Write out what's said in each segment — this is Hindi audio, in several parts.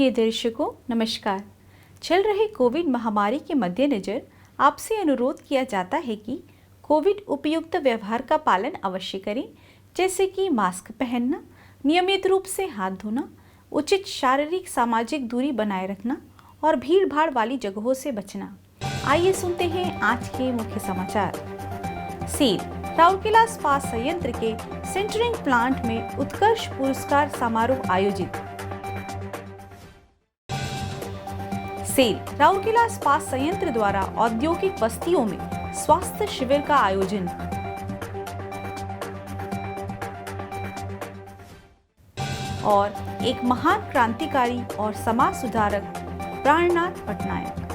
प्रिय दर्शकों, नमस्कार। चल रहे कोविड महामारी के मद्देनज़र आपसे अनुरोध किया जाता है कि कोविड उपयुक्त व्यवहार का पालन अवश्य करें, जैसे कि मास्क पहनना, नियमित रूप से हाथ धोना, उचित शारीरिक सामाजिक दूरी बनाए रखना और भीड़ भाड़ वाली जगहों से बचना। आइए सुनते हैं आज के मुख्य समाचार। सेल राउरकेला इस्पात संयंत्र के सिंटरिंग प्लांट में उत्कृष्ट पुरस्कार समारोह आयोजित। सेल राउरकेला इस्पात संयंत्र द्वारा औद्योगिक बस्तियों में स्वास्थ्य शिविर का आयोजन। और एक महान क्रांतिकारी और समाज सुधारक प्राणनाथ पटनायक।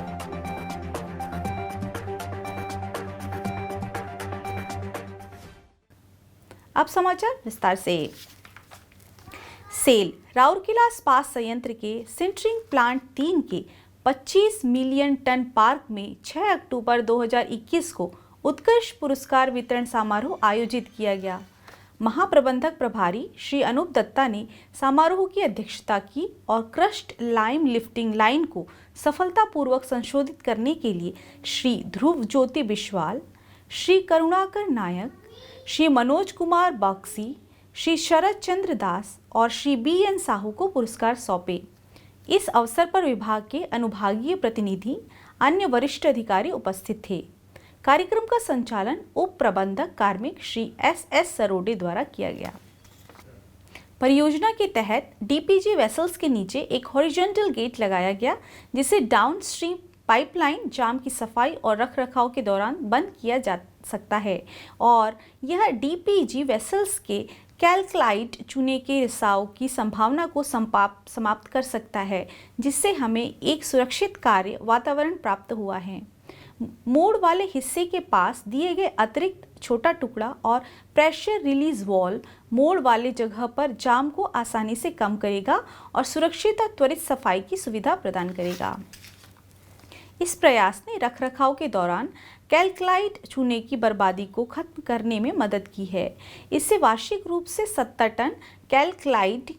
अब समाचार विस्तार से। सेल राउरकेला इस्पात संयंत्र के सिंटरिंग प्लांट 3 के 25 मिलियन टन पार्क में 6 अक्टूबर 2021 को उत्कृष्ट पुरस्कार वितरण समारोह आयोजित किया गया। महाप्रबंधक प्रभारी श्री अनूप दत्ता ने समारोह की अध्यक्षता की और क्रस्ट लाइम लिफ्टिंग लाइन को सफलतापूर्वक संशोधित करने के लिए श्री ध्रुव ज्योति बिश्वाल, श्री करुणाकर नायक, श्री मनोज कुमार बक्सी, श्री शरद चंद्र दास और श्री BN साहू को पुरस्कार सौंपे। इस अवसर पर विभाग के अनुभागीय प्रतिनिधि, अन्य वरिष्ठ अधिकारी उपस्थित थे। कार्यक्रम का संचालन उप प्रबंधक कार्मिक श्री SS सरोडे द्वारा किया गया। परियोजना के तहत DPG वेसल्स के नीचे एक हॉरिजॉन्टल गेट लगाया गया, जिसे डाउनस्ट्रीम पाइपलाइन जाम की सफाई और रखरखाव के दौरान बंद किया जा सकता है और यह DPG वेसल्स के कैल्कलाइट चूने के रिसाव की संभावना को समाप्त कर सकता है, जिससे हमें एक सुरक्षित कार्य वातावरण प्राप्त हुआ है। मोड़ वाले हिस्से के पास दिए गए अतिरिक्त छोटा टुकड़ा और प्रेशर रिलीज वॉल्व मोड़ वाले जगह पर जाम को आसानी से कम करेगा और सुरक्षित और त्वरित सफाई की सुविधा प्रदान करेगा। इस प्रयास ने रखरखाव के दौरान कैल्कलाइट चूने की बर्बादी को खत्म करने में मदद की है। इससे वार्षिक रूप से 70 टन कैल्कलाइट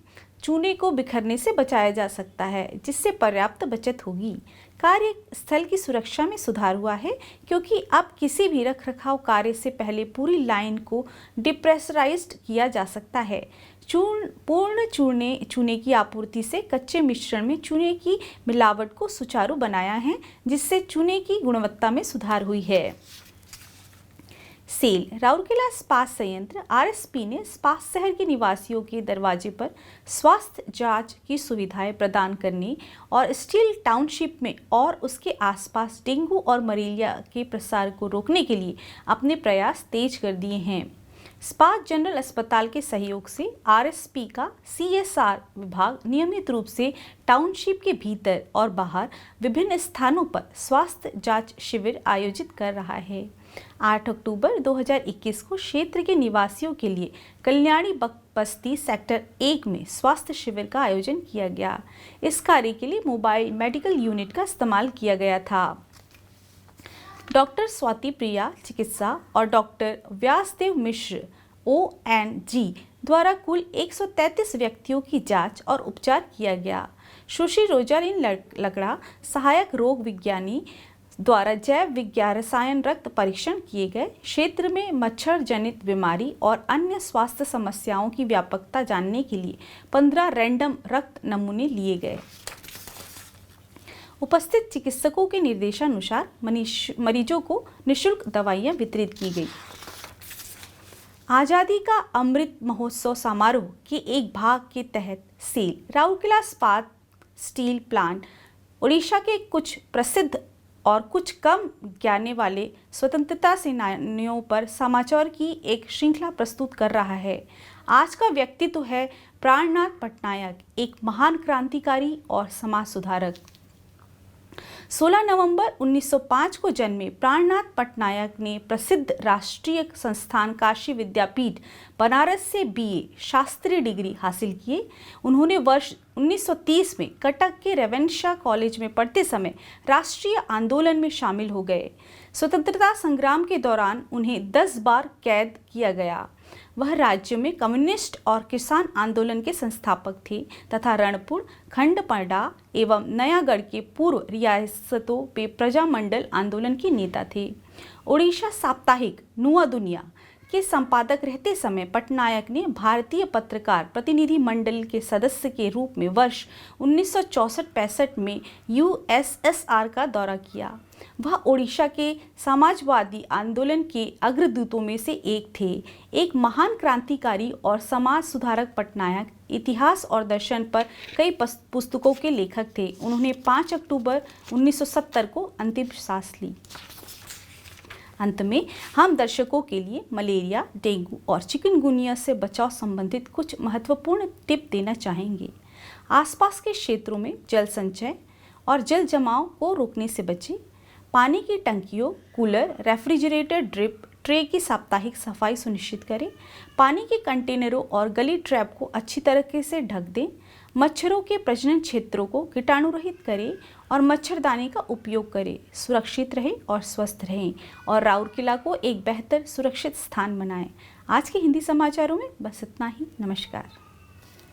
चूने को बिखरने से बचाया जा सकता है, जिससे पर्याप्त बचत होगी। कार्यस्थल की सुरक्षा में सुधार हुआ है, क्योंकि अब किसी भी रखरखाव कार्य से पहले पूरी लाइन को डिप्रेशराइज्ड किया जा सकता है। पूर्ण चूने की आपूर्ति से कच्चे मिश्रण में चूने की मिलावट को सुचारू बनाया है, जिससे चूने की गुणवत्ता में सुधार हुई है। सेल राउरकेला इस्पात संयंत्र RSP ने इस्पात शहर के निवासियों के दरवाजे पर स्वास्थ्य जांच की सुविधाएं प्रदान करने और स्टील टाउनशिप में और उसके आसपास डेंगू और मलेरिया के प्रसार को रोकने के लिए अपने प्रयास तेज कर दिए हैं। इस्पात जनरल अस्पताल के सहयोग से RSP का CSR विभाग नियमित रूप से टाउनशिप के भीतर और बाहर विभिन्न स्थानों पर स्वास्थ्य जांच शिविर आयोजित कर रहा है। 8 अक्टूबर 2021 को क्षेत्र के निवासियों के लिए कल्याणी बस्ती सेक्टर 1 में स्वास्थ्य शिविर का आयोजन किया गया। इस कार्य के लिए मोबाइल मेडिकल यूनिट का इस्तेमाल किया गया था। डॉक्टर स्वाति प्रिया चिकित्सा और डॉक्टर व्यासदेव मिश्र ONG द्वारा कुल 133 व्यक्तियों की जांच और उपचार किया गया। सुश्री रोजालिन लकड़ा सहायक रोग विज्ञानी द्वारा जैव विज्ञान रसायन रक्त परीक्षण किए गए। क्षेत्र में मच्छर जनित बीमारी और अन्य स्वास्थ्य समस्याओं की व्यापकता जानने के लिए 15 रैंडम रक्त नमूने लिए गए। उपस्थित चिकित्सकों के निर्देशानुसार मरीजों को निःशुल्क दवाइयां वितरित की गई। आज़ादी का अमृत महोत्सव समारोह के एक भाग के तहत सेल राउरकेला इस्पात स्टील प्लांट उड़ीसा के कुछ प्रसिद्ध और कुछ कम जाने वाले स्वतंत्रता सेनानियों पर समाचार की एक श्रृंखला प्रस्तुत कर रहा है। आज का व्यक्तित्व है प्राणनाथ पटनायक, एक महान क्रांतिकारी और समाज सुधारक। 16 नवंबर 1905 को जन्मे प्राणनाथ पटनायक ने प्रसिद्ध राष्ट्रीय संस्थान काशी विद्यापीठ बनारस से BA शास्त्रीय डिग्री हासिल किए। उन्होंने वर्ष 1930 में कटक के रेवेन्शा कॉलेज में पढ़ते समय राष्ट्रीय आंदोलन में शामिल हो गए। स्वतंत्रता संग्राम के दौरान उन्हें 10 बार कैद किया गया। वह राज्य में कम्युनिस्ट और किसान आंदोलन के संस्थापक थे तथा रणपुर, खंडपड़ा एवं नयागढ़ के पूर्व रियासतों पे प्रजामंडल आंदोलन के नेता थे। ओडिशा साप्ताहिक नुआ दुनिया के संपादक रहते समय पटनायक ने भारतीय पत्रकार प्रतिनिधि मंडल के सदस्य के रूप में वर्ष 1964-65 में यूएसएसआर का दौरा किया। वह ओडिशा के समाजवादी आंदोलन के अग्रदूतों में से एक थे। एक महान क्रांतिकारी और समाज सुधारक पटनायक इतिहास और दर्शन पर कई पुस्तकों के लेखक थे। उन्होंने 5 अक्टूबर 1970 को अंतिम सांस ली। अंत में हम दर्शकों के लिए मलेरिया, डेंगू और चिकनगुनिया से बचाव संबंधित कुछ महत्वपूर्ण टिप देना चाहेंगे। आसपास के क्षेत्रों में जल संचय और जल जमाव को रोकने से बचें। पानी की टंकियों, कूलर, रेफ्रिजरेटर, ड्रिप ट्रे की साप्ताहिक सफाई सुनिश्चित करें। पानी के कंटेनरों और गली ट्रैप को अच्छी तरीके से ढक दें। मच्छरों के प्रजनन क्षेत्रों को कीटाणु रहित करें और मच्छरदानी का उपयोग करें। सुरक्षित रहें और स्वस्थ रहें और राउरकेला को एक बेहतर सुरक्षित स्थान बनाएं। आज के हिंदी समाचारों में बस इतना ही। नमस्कार।